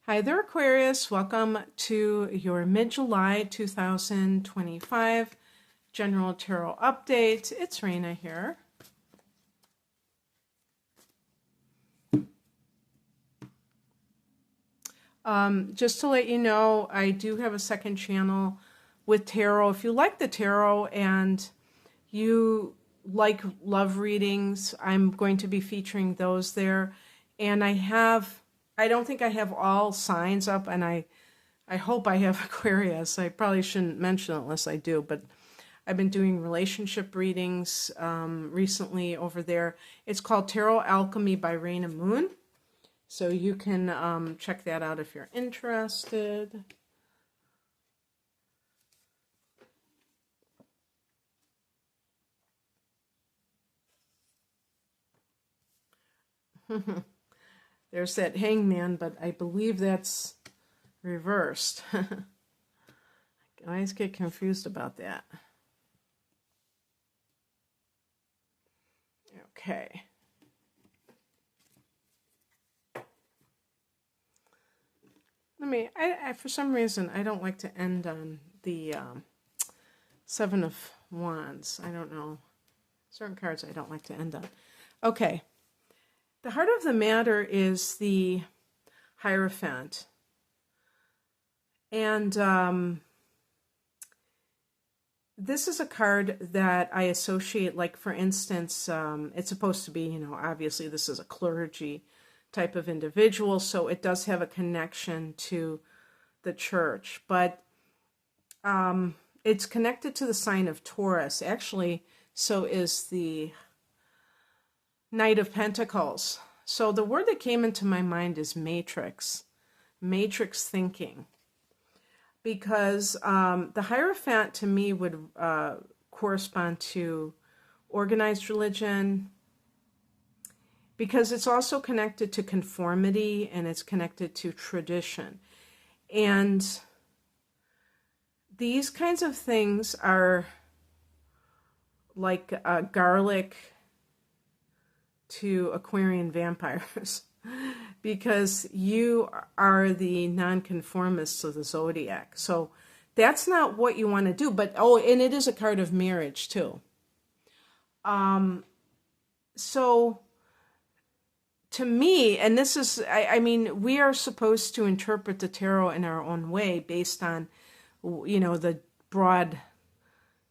Hi there, Aquarius. Welcome to your mid-July 2025 General Tarot Update. It's Raina here. Just to let you know, I do have a second channel with tarot. If you like the tarot and you like love readings, I'm going to be featuring those there. And I don't think I have all signs up, and I hope I have Aquarius. I probably shouldn't mention it unless I do, but I've been doing relationship readings recently over there. It's called Tarot Alchemy by Raina Moon. So you can check that out if you're interested. There's that hangman, but I believe that's reversed. I always get confused about that. Okay. I for some reason, I don't like to end on the Seven of Wands. I don't know. Certain cards I don't like to end on. Okay. The heart of the matter is the Hierophant. And this is a card that I associate, like, for instance, it's supposed to be, obviously this is a clergy type of individual, so it does have a connection to the church, but it's connected to the sign of Taurus. Actually, so is the Knight of Pentacles. So the word that came into my mind is matrix thinking, because the Hierophant to me would correspond to organized religion, because it's also connected to conformity and it's connected to tradition. And these kinds of things are like garlic to Aquarian vampires, because you are the nonconformists of the zodiac. So that's not what you want to do. But, and it is a card of marriage too. So to me, and this is, I mean, we are supposed to interpret the tarot in our own way based on, the broad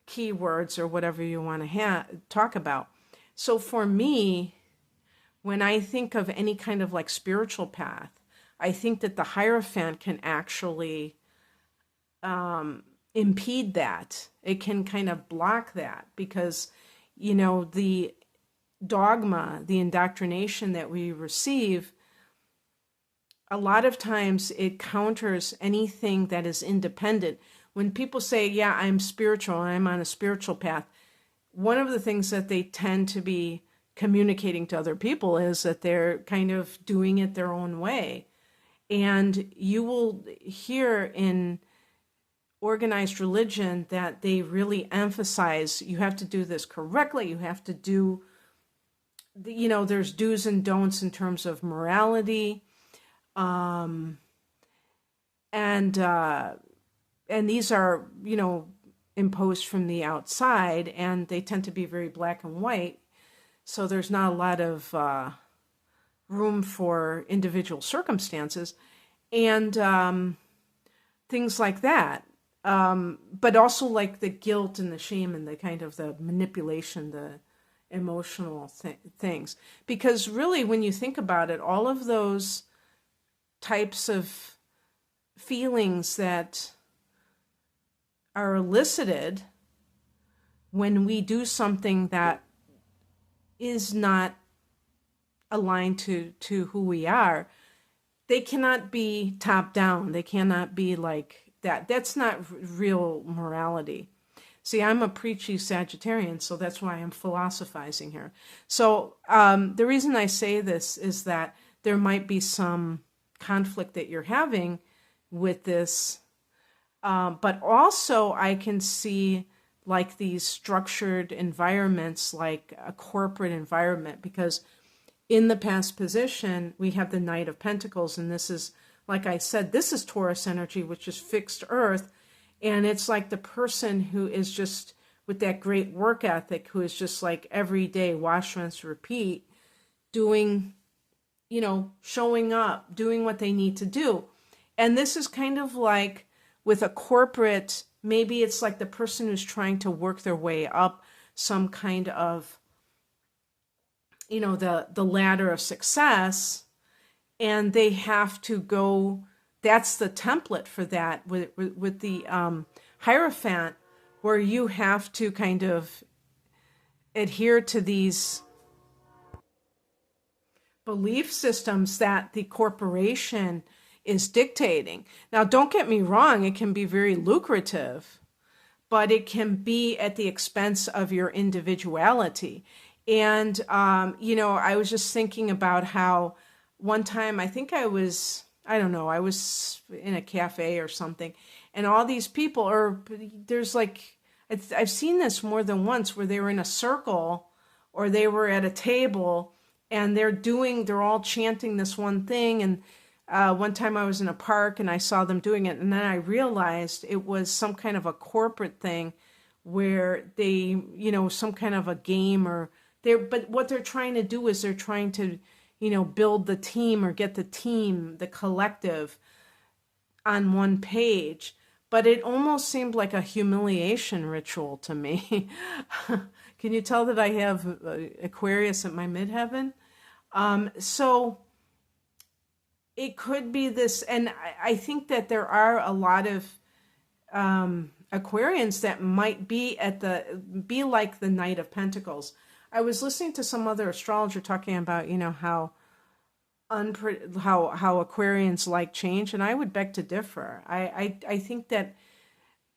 keywords or whatever you want to talk about. So for me, when I think of any kind of like spiritual path, I think that the Hierophant can actually impede that. It can kind of block that, because, the dogma, the indoctrination that we receive, a lot of times it counters anything that is independent. When people say, yeah, I'm spiritual, I'm on a spiritual path, one of the things that they tend to be communicating to other people is that they're kind of doing it their own way. And you will hear in organized religion that they really emphasize, you have to do this correctly, you have to do, there's do's and don'ts in terms of morality. And these are, imposed from the outside, and they tend to be very black and white. So there's not a lot of room for individual circumstances and things like that. But also like the guilt and the shame and the kind of the manipulation, the emotional things. Because really, when you think about it, all of those types of feelings that are elicited when we do something that is not aligned to who we are, they cannot be top down. They cannot be like that. That's not real morality. See, I'm a preachy Sagittarian, so that's why I'm philosophizing here. So the reason I say this is that there might be some conflict that you're having with this, but also I can see like these structured environments, like a corporate environment, because in the past position we have the Knight of Pentacles, and this is like I said, this is Taurus energy, which is fixed earth. And it's like the person who is just with that great work ethic, who is just like every day, wash, rinse, repeat, doing, showing up, doing what they need to do. And this is kind of like with a corporate, maybe it's like the person who's trying to work their way up some kind of, the ladder of success, and they have to go, that's the template for that with the Hierophant, where you have to kind of adhere to these belief systems that the corporation is dictating. Now, don't get me wrong, it can be very lucrative, but it can be at the expense of your individuality. And, I was just thinking about how one time, I think I was in a cafe or something, and all these people there's like, I've seen this more than once, where they were in a circle or they were at a table and they're all chanting this one thing. And one time I was in a park and I saw them doing it, and then I realized it was some kind of a corporate thing where they, some kind of a game, but what they're trying to do is they're trying to, build the team or get the collective on one page. But it almost seemed like a humiliation ritual to me. Can you tell that I have Aquarius at my midheaven? So it could be this, and I think that there are a lot of Aquarians that might be like the Knight of Pentacles. I was listening to some other astrologer talking about, how Aquarians like change, and I would beg to differ. I think that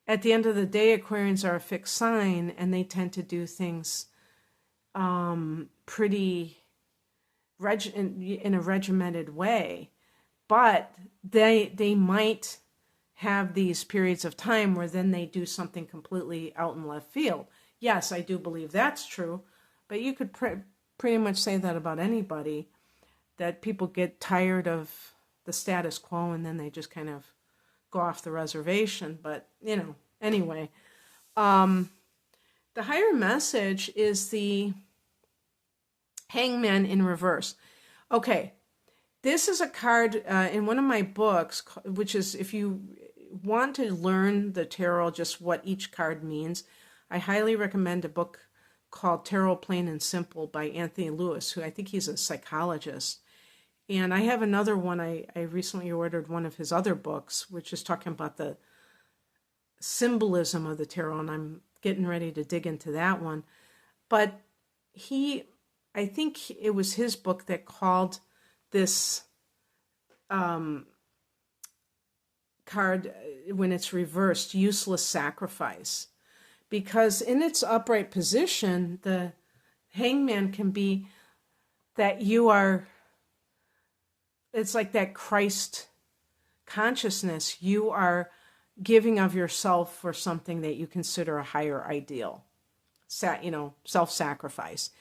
at the end of the day, Aquarians are a fixed sign, and they tend to do things pretty in a regimented way. But they might have these periods of time where then they do something completely out in left field. Yes, I do believe that's true, but you could pretty much say that about anybody, that people get tired of the status quo and then they just kind of go off the reservation. But, anyway. The higher message is the Hangman in reverse. Okay, this is a card in one of my books, which is, if you want to learn the tarot, just what each card means, I highly recommend a book called Tarot Plain and Simple by Anthony Lewis, who I think he's a psychologist. And I have another one, I recently ordered one of his other books, which is talking about the symbolism of the tarot, and I'm getting ready to dig into that one. But I think it was his book that called this card, when it's reversed, useless sacrifice. Because in its upright position, the Hangman can be that it's like that Christ consciousness. You are giving of yourself for something that you consider a higher ideal, self-sacrifice.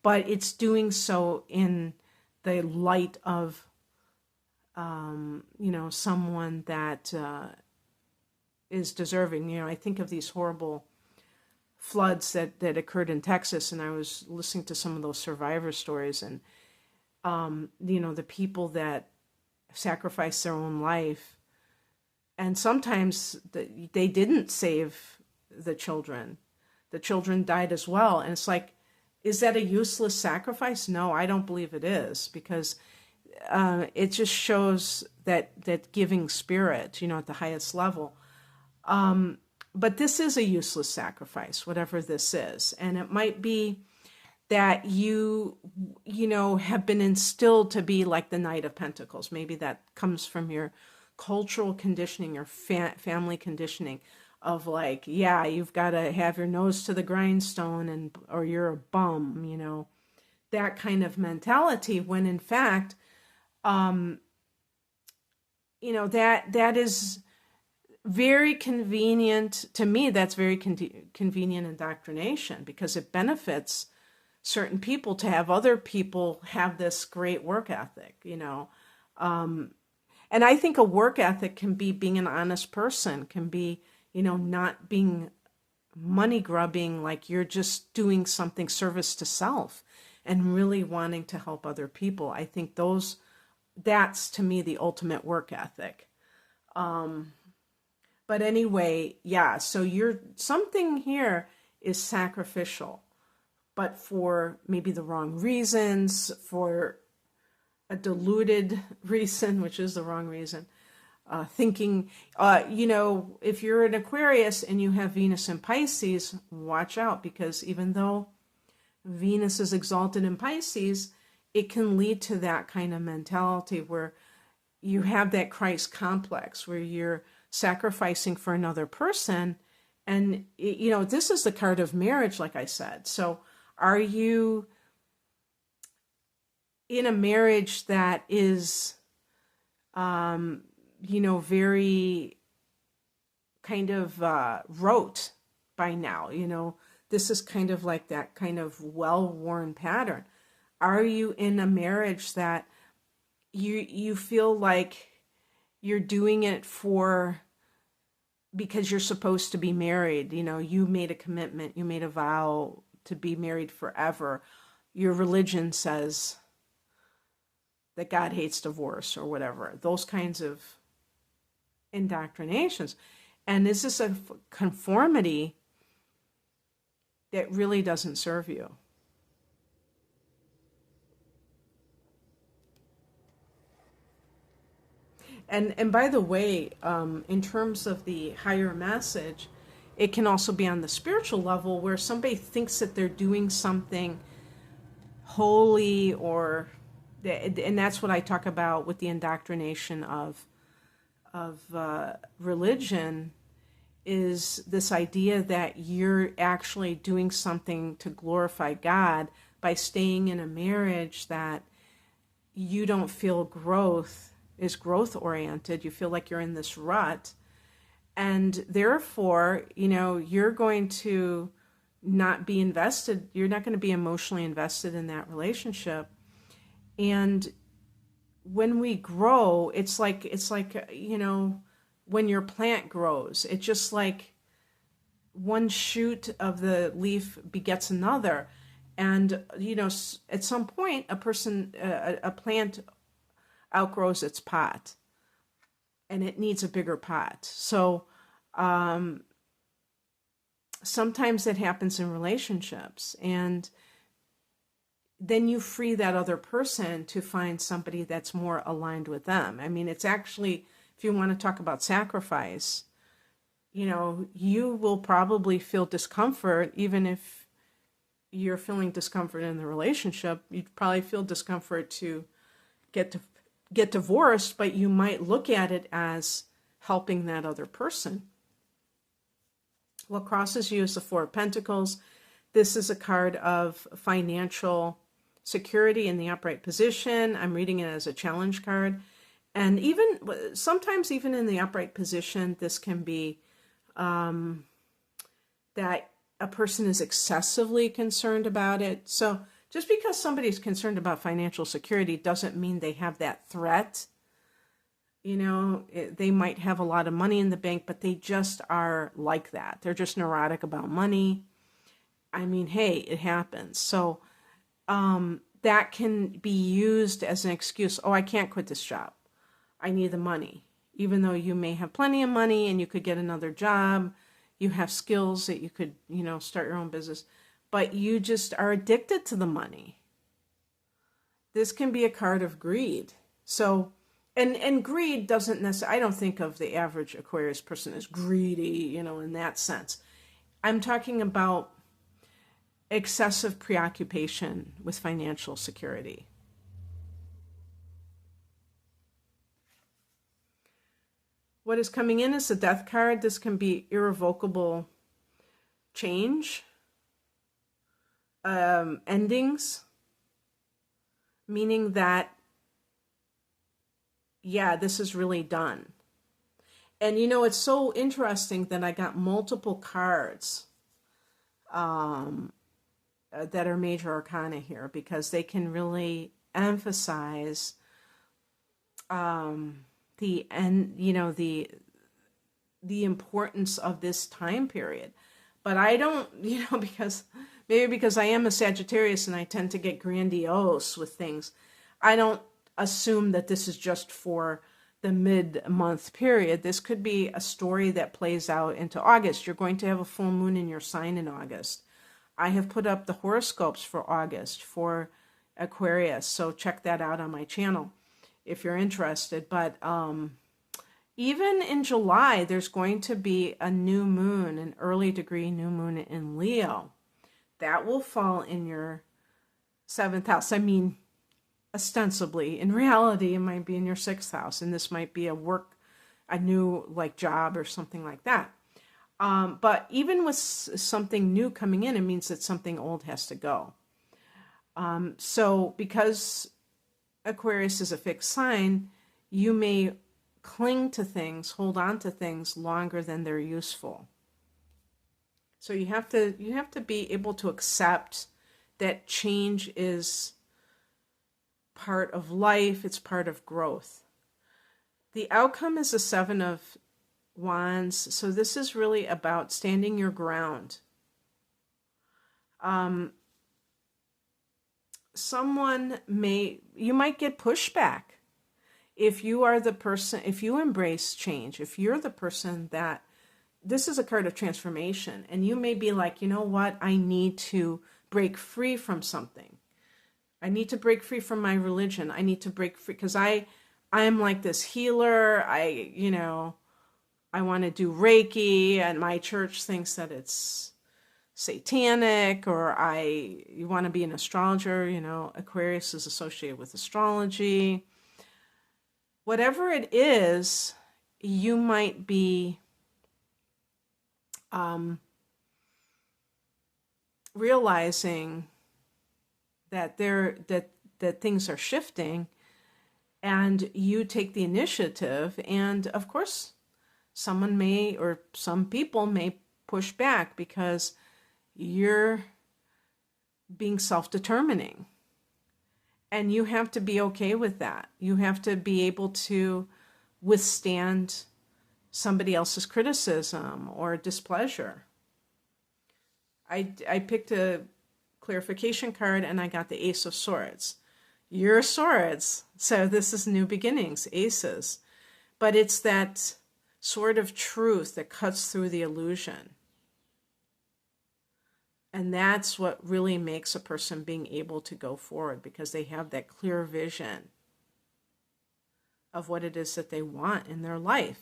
But it's doing so in the light of, someone that is deserving. I think of these horrible floods that occurred in Texas, and I was listening to some of those survivor stories, and the people that sacrificed their own life, and sometimes they didn't save the children. The children died as well, and it's like, is that a useless sacrifice? No, I don't believe it is, because it just shows that giving spirit, at the highest level. But this is a useless sacrifice, whatever this is. And it might be that you have been instilled to be like the Knight of Pentacles. Maybe that comes from your cultural conditioning or family conditioning of like, yeah, you've got to have your nose to the grindstone or you're a bum, that kind of mentality, when in fact, that is very convenient to me. That's very convenient indoctrination, because it benefits certain people to have other people have this great work ethic, And I think a work ethic can be being an honest person, can be, not being money grubbing, like you're just doing something service to self and really wanting to help other people. I think that's to me the ultimate work ethic. But anyway, yeah, so something here is sacrificial, but for maybe the wrong reasons, for a diluted reason, which is the wrong reason. Thinking, if you're an Aquarius and you have Venus in Pisces, watch out, because even though Venus is exalted in Pisces, it can lead to that kind of mentality where you have that Christ complex, where you're sacrificing for another person. And, this is the card of marriage, like I said. So are you in a marriage that is, very kind of rote by now? This is kind of like that kind of well-worn pattern. Are you in a marriage that you feel like you're doing it because you're supposed to be married? You made a commitment, you made a vow to be married forever. Your religion says that God hates divorce or whatever. Those kinds of indoctrinations. And is this a conformity that really doesn't serve you? And by the way, in terms of the higher message, it can also be on the spiritual level where somebody thinks that they're doing something holy, and that's what I talk about with the indoctrination of religion, is this idea that you're actually doing something to glorify God by staying in a marriage that you don't feel is growth oriented. You feel like you're in this rut, and therefore, you're going to not be invested. You're not going to be emotionally invested in that relationship. And when we grow, it's like when your plant grows, it's just like one shoot of the leaf begets another. And, at some point, a plant outgrows its pot and it needs a bigger pot. So sometimes it happens in relationships, and then you free that other person to find somebody that's more aligned with them. I mean, it's actually, if you want to talk about sacrifice, you will probably feel discomfort. Even if you're feeling discomfort in the relationship, you'd probably feel discomfort to get divorced, but you might look at it as helping that other person. What crosses you is the Four of Pentacles. This is a card of financial security in the upright position. I'm reading it as a challenge card. And sometimes even in the upright position, this can be that a person is excessively concerned about it. So just because somebody's concerned about financial security doesn't mean they have that threat. They might have a lot of money in the bank, but they just are like that. They're just neurotic about money. I mean, hey, it happens. So that can be used as an excuse. Oh, I can't quit this job. I need the money. Even though you may have plenty of money and you could get another job, you have skills that you could, start your own business, but you just are addicted to the money. This can be a card of greed. So, and greed doesn't necessarily, I don't think of the average Aquarius person as greedy, in that sense. I'm talking about excessive preoccupation with financial security. What is coming in is the Death card. This can be irrevocable change, endings, meaning that, this is really done. And it's so interesting that I got multiple cards that are major arcana here, because they can really emphasize the end, you know, the importance of this time period. But I don't, you know, because I am a Sagittarius and I tend to get grandiose with things, I don't assume that this is just for the mid-month period. This could be a story that plays out into August. You're going to have a full moon in your sign in August. I have put up the horoscopes for August for Aquarius, so check that out on my channel if you're interested. But even in July, there's going to be a new moon, an early degree new moon in Leo. That will fall in your 7th house. I mean, ostensibly, in reality, it might be in your 6th house, and this might be a new like job or something like that. But even with something new coming in, it means that something old has to go. So because Aquarius is a fixed sign, you may cling to things, hold on to things longer than they're useful. So you have to be able to accept that change is part of life, it's part of growth. The outcome is the 7 of Wands, so this is really about standing your ground. You might get pushback if you are the person, if you embrace change, if you're the person that, this is a card of transformation, and you may be like, you know what, I need to break free from something. I need to break free from my religion. I need to break free because I'm like this healer. I want to do Reiki, and my church thinks that it's satanic, or you want to be an astrologer. You know, Aquarius is associated with astrology. Whatever it is, you might be realizing that that things are shifting, and you take the initiative. And of course, some people may push back because you're being self-determining, and you have to be okay with that. You have to be able to withstand somebody else's criticism or displeasure. I picked a clarification card, and I got the Ace of Swords. Your swords. So this is new beginnings, aces. But it's that sword of truth that cuts through the illusion. And that's what really makes a person being able to go forward, because they have that clear vision of what it is that they want in their life.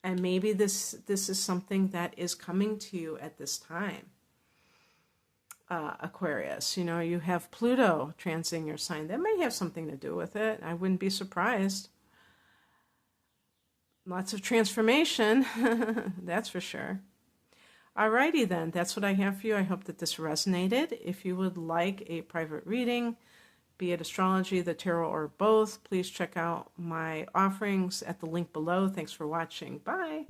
And maybe this is something that is coming to you at this time. Aquarius, you know, you have Pluto transiting your sign. That may have something to do with it. I wouldn't be surprised. Lots of transformation, that's for sure. Alrighty then, that's what I have for you. I hope that this resonated. If you would like a private reading, be it astrology, the tarot, or both, please check out my offerings at the link below. Thanks for watching. Bye.